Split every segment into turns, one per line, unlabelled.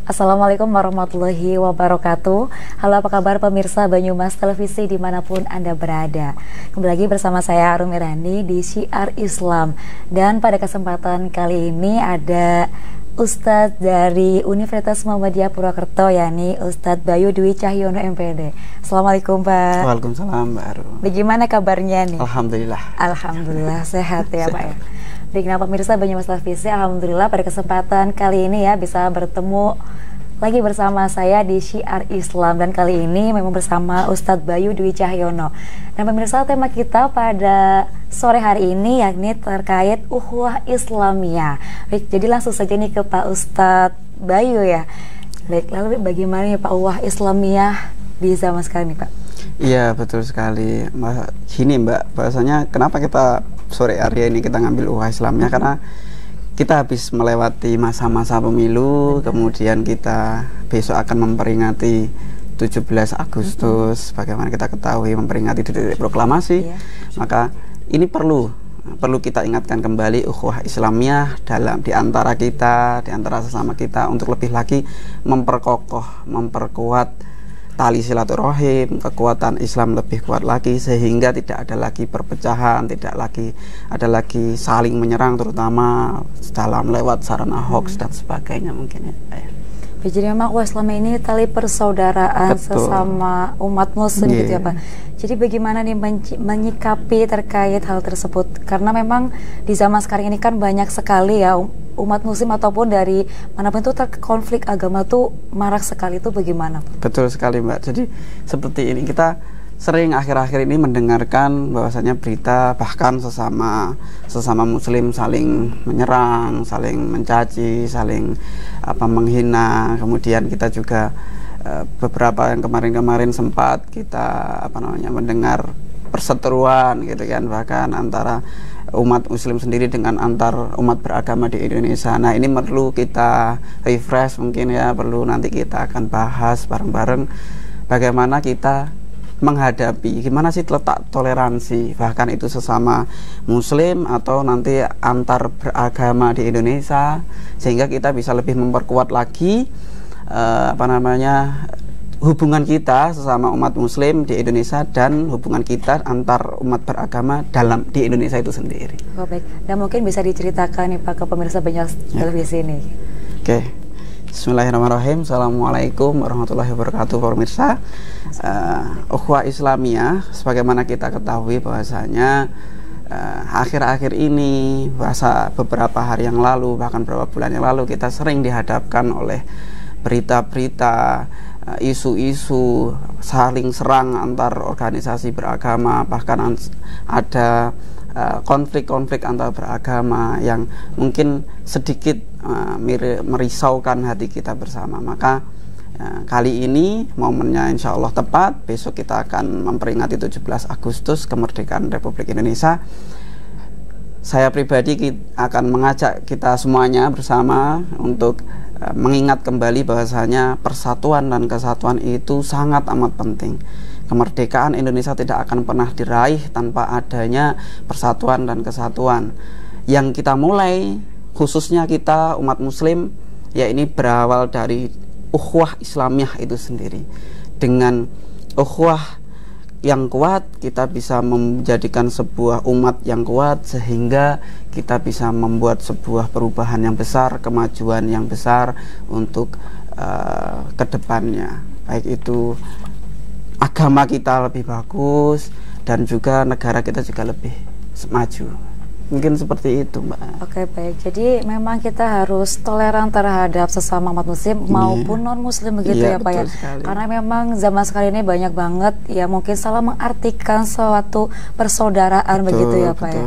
Assalamualaikum warahmatullahi wabarakatuh. Halo, apa kabar pemirsa Banyumas Televisi dimanapun Anda berada. Kembali lagi bersama saya Arum Irani di Syiar Islam. Dan pada kesempatan kali ini ada Ustadz dari Universitas Muhammadiyah Purwokerto, yakni Ustadz Bayu Dwi Cahyono MPD. Assalamualaikum Pak.
Waalaikumsalam Mbak Arum.
Bagaimana kabarnya nih?
Alhamdulillah.
Alhamdulillah sehat ya Pak ya. Baiklah pemirsa Banyumas Televisi, alhamdulillah pada kesempatan kali ini ya bisa bertemu lagi bersama saya di Syiar Islam, dan kali ini memang bersama Ustadz Bayu Dwi Cahyono. Dan pemirsa, tema kita pada sore hari ini yakni terkait ukhuwah Islamiyah. Baik, jadi langsung saja nih ke Pak Ustadz Bayu ya. Baik, lalu bagaimana ya Pak ukhuwah Islamiyah di zaman sekarang nih Pak?
Iya betul sekali. Gini Mbak, bahasanya kenapa kita sore hari ini kita ngambil ukhuwah Islamiyah, karena kita habis melewati masa-masa pemilu, kemudian kita besok akan memperingati 17 Agustus, bagaimana kita ketahui memperingati detik proklamasi, maka ini perlu kita ingatkan kembali ukhuwah Islamiyah dalam di antara kita, di antara sesama kita, untuk lebih lagi memperkokoh, memperkuat tali silaturahim, kekuatan Islam lebih kuat lagi, sehingga tidak ada lagi perpecahan, tidak lagi ada lagi saling menyerang, terutama dalam lewat sarana hoax dan sebagainya mungkin ya.
Jadi memang ukhuwah Islamiyah ini tali persaudaraan sesama umat muslim gitu ya Pak. Jadi bagaimana nih menyikapi terkait hal tersebut, karena memang di zaman sekarang ini kan banyak sekali ya umat muslim ataupun dari manapun itu konflik agama tuh marak sekali, itu bagaimana Pak?
Betul sekali Mbak. Jadi seperti ini, kita sering akhir-akhir ini mendengarkan bahwasanya berita bahkan sesama muslim saling menyerang, saling mencaci, saling menghina. Kemudian kita juga beberapa yang kemarin-kemarin sempat kita mendengar perseteruan gitu kan, bahkan antara umat muslim sendiri dengan antar umat beragama di Indonesia. Nah, ini perlu kita refresh mungkin ya, perlu nanti kita akan bahas bareng-bareng bagaimana kita menghadapi, gimana sih letak toleransi, bahkan itu sesama muslim atau nanti antar beragama di Indonesia, sehingga kita bisa lebih memperkuat lagi hubungan kita sesama umat muslim di Indonesia dan hubungan kita antar umat beragama di Indonesia itu sendiri.
Oh, baik. Dan mungkin bisa diceritakan nih Pak ke pemirsa Banyumas Televisi ini.
Oke. Bismillahirrahmanirrahim. Assalamualaikum warahmatullahi wabarakatuh pemirsa. Ukhuwah Islamiyah, sebagaimana kita ketahui bahwasanya akhir-akhir ini, beberapa hari yang lalu, bahkan beberapa bulan yang lalu, kita sering dihadapkan oleh berita-berita, isu-isu saling serang antar organisasi beragama, bahkan ada konflik-konflik antar beragama yang mungkin sedikit merisaukan hati kita bersama. Maka kali ini momennya insya Allah tepat, besok kita akan memperingati 17 Agustus kemerdekaan Republik Indonesia. Saya pribadi akan mengajak kita semuanya bersama untuk mengingat kembali bahwasanya persatuan dan kesatuan itu sangat amat penting. Kemerdekaan Indonesia tidak akan pernah diraih tanpa adanya persatuan dan kesatuan. Yang kita mulai, khususnya kita umat muslim, ya ini berawal dari ukhuwah Islamiyah itu sendiri. Dengan ukhuwah yang kuat, kita bisa menjadikan sebuah umat yang kuat, sehingga kita bisa membuat sebuah perubahan yang besar, kemajuan yang besar untuk kedepannya. Baik itu agama kita lebih bagus dan juga negara kita juga lebih maju. Mungkin seperti itu Mbak.
Oke, baik. Jadi memang kita harus toleran terhadap sesama umat muslim maupun non muslim begitu ya Pak ya.
Sekali.
Karena memang zaman sekarang ini banyak banget ya mungkin salah mengartikan suatu persaudaraan begitu ya Pak ya.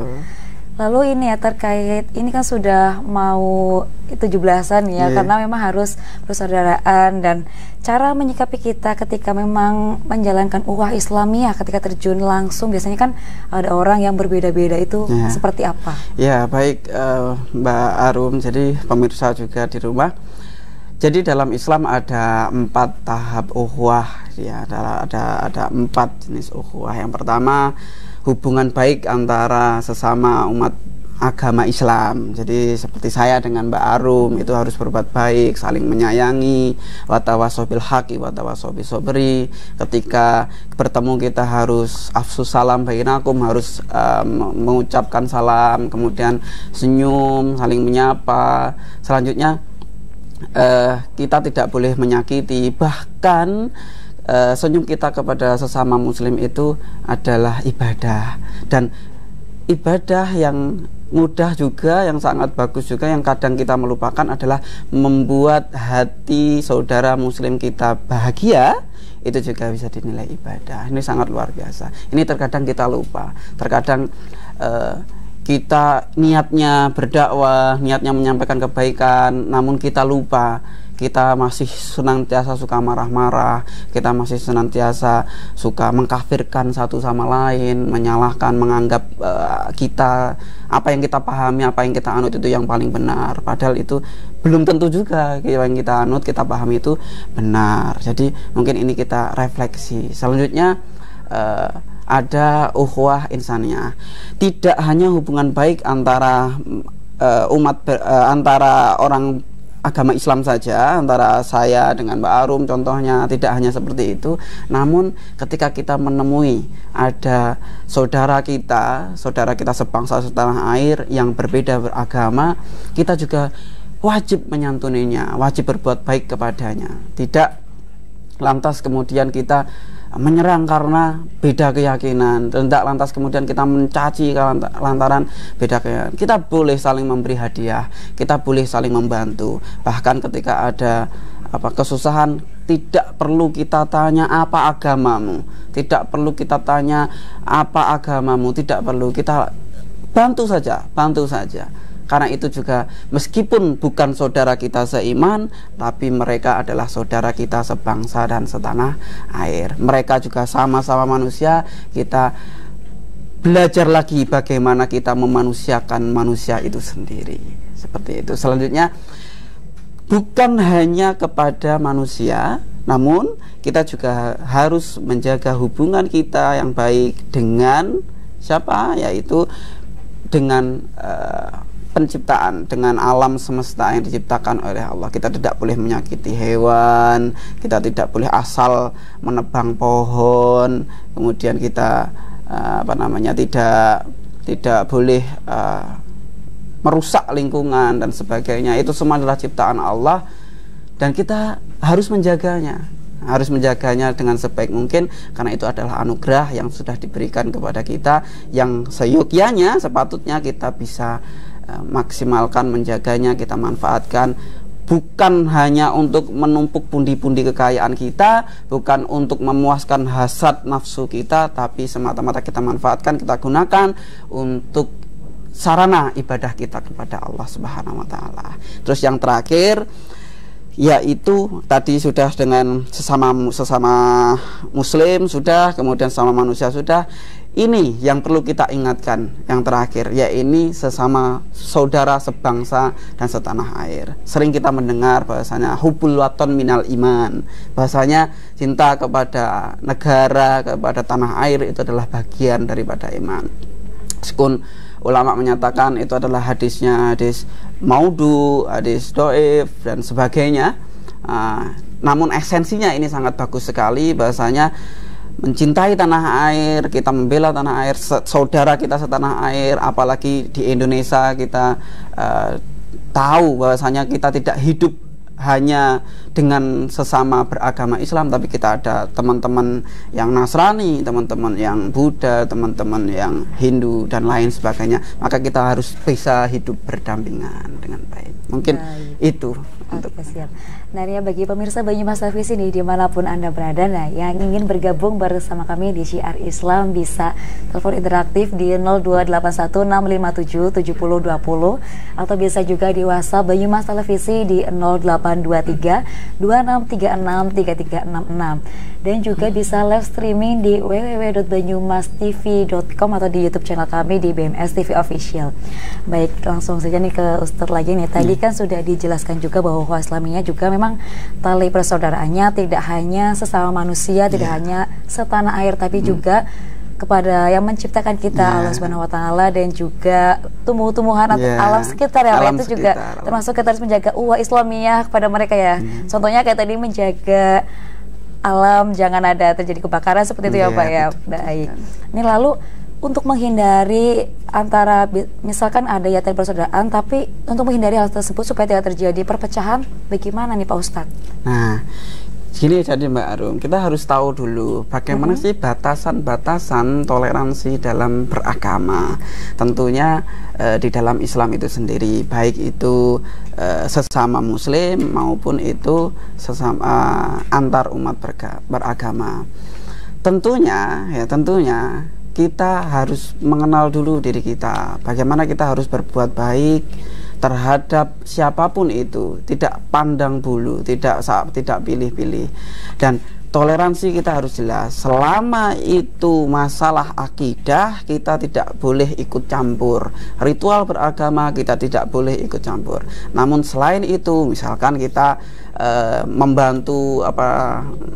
Lalu ini ya terkait, ini kan sudah mau 17-an ya, karena memang harus persaudaraan, dan cara menyikapi kita ketika memang menjalankan ukhuwah Islamiyah ketika terjun langsung, biasanya kan ada orang yang berbeda-beda, itu seperti apa? Ya
baik Mbak Arum, jadi pemirsa juga di rumah. Jadi dalam Islam ada 4 tahap ukhuwah ya, ada 4 jenis ukhuwah. Yang pertama, hubungan baik antara sesama umat agama Islam. Jadi seperti saya dengan Mbak Arum itu harus berbuat baik, saling menyayangi, watawasau bil haqqi watawasau bis sabri. Ketika bertemu kita harus afsus salam bainakum, harus mengucapkan salam, kemudian senyum, saling menyapa. Selanjutnya kita tidak boleh menyakiti, bahkan senyum kita kepada sesama muslim itu adalah ibadah, dan ibadah yang mudah juga, yang sangat bagus juga, yang kadang kita melupakan adalah membuat hati saudara muslim kita bahagia. Itu juga bisa dinilai ibadah. Ini sangat luar biasa. Ini terkadang kita lupa, terkadang kita niatnya berdakwah, niatnya menyampaikan kebaikan, namun kita lupa. Kita masih senantiasa suka marah-marah, kita masih senantiasa suka mengkafirkan satu sama lain, menyalahkan, menganggap kita, apa yang kita pahami, apa yang kita anut itu yang paling benar, padahal itu belum tentu juga yang kita anut, kita pahami itu benar. Jadi mungkin ini kita refleksi. Selanjutnya ada ukhuwah insaniyah. Tidak hanya hubungan baik antara antara orang agama Islam saja, antara saya dengan Mbak Arum contohnya, tidak hanya seperti itu, namun ketika kita menemui ada saudara kita sebangsa setanah air yang berbeda beragama, kita juga wajib menyantuninya, wajib berbuat baik kepadanya. Tidak lantas kemudian kita menyerang karena beda keyakinan, tidak lantas kemudian kita mencaci lantaran beda keyakinan. Kita boleh saling memberi hadiah, kita boleh saling membantu. Bahkan ketika ada kesusahan, tidak perlu kita tanya apa agamamu, tidak perlu kita tanya apa agamamu, tidak perlu, kita bantu saja. Karena itu juga meskipun bukan saudara kita seiman, tapi mereka adalah saudara kita sebangsa dan setanah air. Mereka juga sama-sama manusia. Kita belajar lagi bagaimana kita memanusiakan manusia itu sendiri. Seperti itu. Selanjutnya, bukan hanya kepada manusia, namun kita juga harus menjaga hubungan kita yang baik dengan siapa? Yaitu dengan penciptaan, dengan alam semesta yang diciptakan oleh Allah. Kita tidak boleh menyakiti hewan, kita tidak boleh asal menebang pohon, kemudian kita tidak boleh merusak lingkungan dan sebagainya. Itu semua adalah ciptaan Allah dan kita harus menjaganya dengan sebaik mungkin, karena itu adalah anugerah yang sudah diberikan kepada kita, yang seyogyanya sepatutnya kita bisa maksimalkan, menjaganya, kita manfaatkan, bukan hanya untuk menumpuk pundi-pundi kekayaan kita, bukan untuk memuaskan hasrat nafsu kita, tapi semata-mata kita manfaatkan, kita gunakan untuk sarana ibadah kita kepada Allah Subhanahu wa taala. Terus yang terakhir, yaitu tadi sudah dengan sesama muslim sudah, kemudian sama manusia sudah. Ini yang perlu kita ingatkan, yang terakhir, yaitu sesama saudara sebangsa dan setanah air. Sering kita mendengar bahasanya hubbul waton minal iman, bahasanya cinta kepada negara, kepada tanah air itu adalah bagian daripada iman. Meskipun ulama menyatakan itu adalah hadis maudhu, hadis doif dan sebagainya, namun esensinya ini sangat bagus sekali, bahasanya mencintai tanah air, kita membela tanah air, saudara kita setanah air. Apalagi di Indonesia kita tahu bahwasanya kita tidak hidup hanya dengan sesama beragama Islam, tapi kita ada teman-teman yang Nasrani, teman-teman yang Buddha, teman-teman yang Hindu dan lain sebagainya. Maka kita harus bisa hidup berdampingan dengan baik. Mungkin itu untuk
siap. Nah, ya, bagi pemirsa Banyumas TV ini dimanapun Anda berada, nah, yang ingin bergabung bersama kami di Syiar Islam bisa telepon interaktif di 02161577020 atau bisa juga di WhatsApp Banyumas Televisi di 082326363366 dan juga bisa live streaming di www.banyumastv.com atau di YouTube channel kami di BMS TV Official. Baik, langsung saja nih ke Ustadz lagi nih. Tadi kan sudah dijelaskan juga bahwa ukhuwah Islamiyah juga memang tali persaudaraannya tidak hanya sesama manusia, tidak hanya setanah air, tapi juga kepada yang menciptakan kita, Allah Subhanahu wa taala, dan juga tumbuh-tumbuhan atau alam sekitar ya Pak. Itu juga termasuk kita harus menjaga Islamiyah kepada mereka ya. Contohnya kayak tadi menjaga alam, jangan ada terjadi kebakaran seperti itu ya Pak ya. Baik. Ini lalu untuk menghindari antara misalkan ada yatim persaudaraan, tapi untuk menghindari hal tersebut supaya tidak terjadi perpecahan, bagaimana nih Pak Ustadz?
Nah, gini jadi Mbak Arum, kita harus tahu dulu bagaimana sih batasan-batasan toleransi dalam beragama. Tentunya di dalam Islam itu sendiri, baik itu sesama Muslim maupun itu sesama antar umat beragama. Tentunya kita harus mengenal dulu diri kita, bagaimana kita harus berbuat baik terhadap siapapun itu, tidak pandang bulu, tidak pilih-pilih, dan toleransi kita harus jelas. Selama itu masalah akidah, kita tidak boleh ikut campur. Ritual beragama kita tidak boleh ikut campur. Namun selain itu, misalkan kita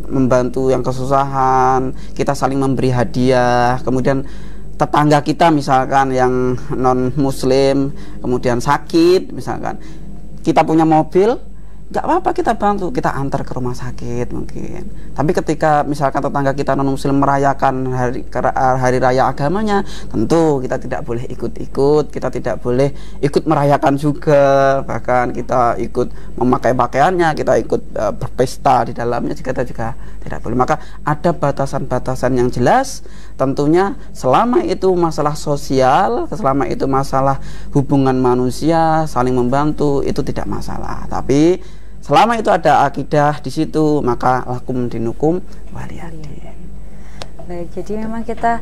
membantu yang kesusahan, kita saling memberi hadiah, kemudian tetangga kita misalkan yang non muslim kemudian sakit, misalkan kita punya mobil, nggak apa-apa kita bantu, kita antar ke rumah sakit mungkin. Tapi ketika misalkan tetangga kita non muslim merayakan hari raya agamanya, tentu kita tidak boleh ikut-ikut, kita tidak boleh ikut merayakan juga, bahkan kita ikut memakai pakaiannya, kita ikut berpesta di dalamnya, kita juga tidak boleh. Maka ada batasan-batasan yang jelas. Tentunya selama itu masalah sosial, selama itu masalah hubungan manusia saling membantu, itu tidak masalah. Tapi selama itu ada akidah di situ, maka lakum dinukum waliyadin.
Baik, jadi memang kita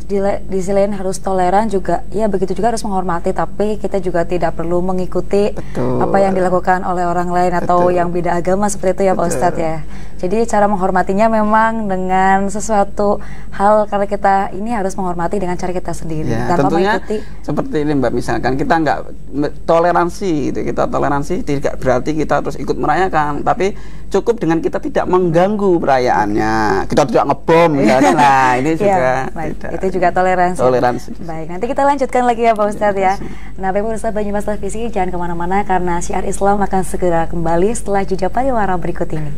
di sisi lain harus toleran juga, ya begitu juga harus menghormati, tapi kita juga tidak perlu mengikuti apa yang dilakukan oleh orang lain atau yang beda agama seperti itu ya Pak Ustadz ya. Jadi cara menghormatinya memang dengan sesuatu hal, karena kita ini harus menghormati dengan cara kita sendiri
ya,
tanpa
tentunya
mengikuti.
Seperti ini Mbak, misalkan kita nggak toleransi gitu, kita toleransi tidak berarti kita terus ikut merayakan, tapi cukup dengan kita tidak mengganggu perayaannya, kita tidak ngebom misalkan. Nah ini juga
itu juga toleransi. Baik, nanti kita lanjutkan lagi ya Pak Ustadz ya. Nah Bapak Ustadz Banyumas Televisi, jangan kemana-mana karena Syiar Islam akan segera kembali setelah jeda pariwara berikut ini.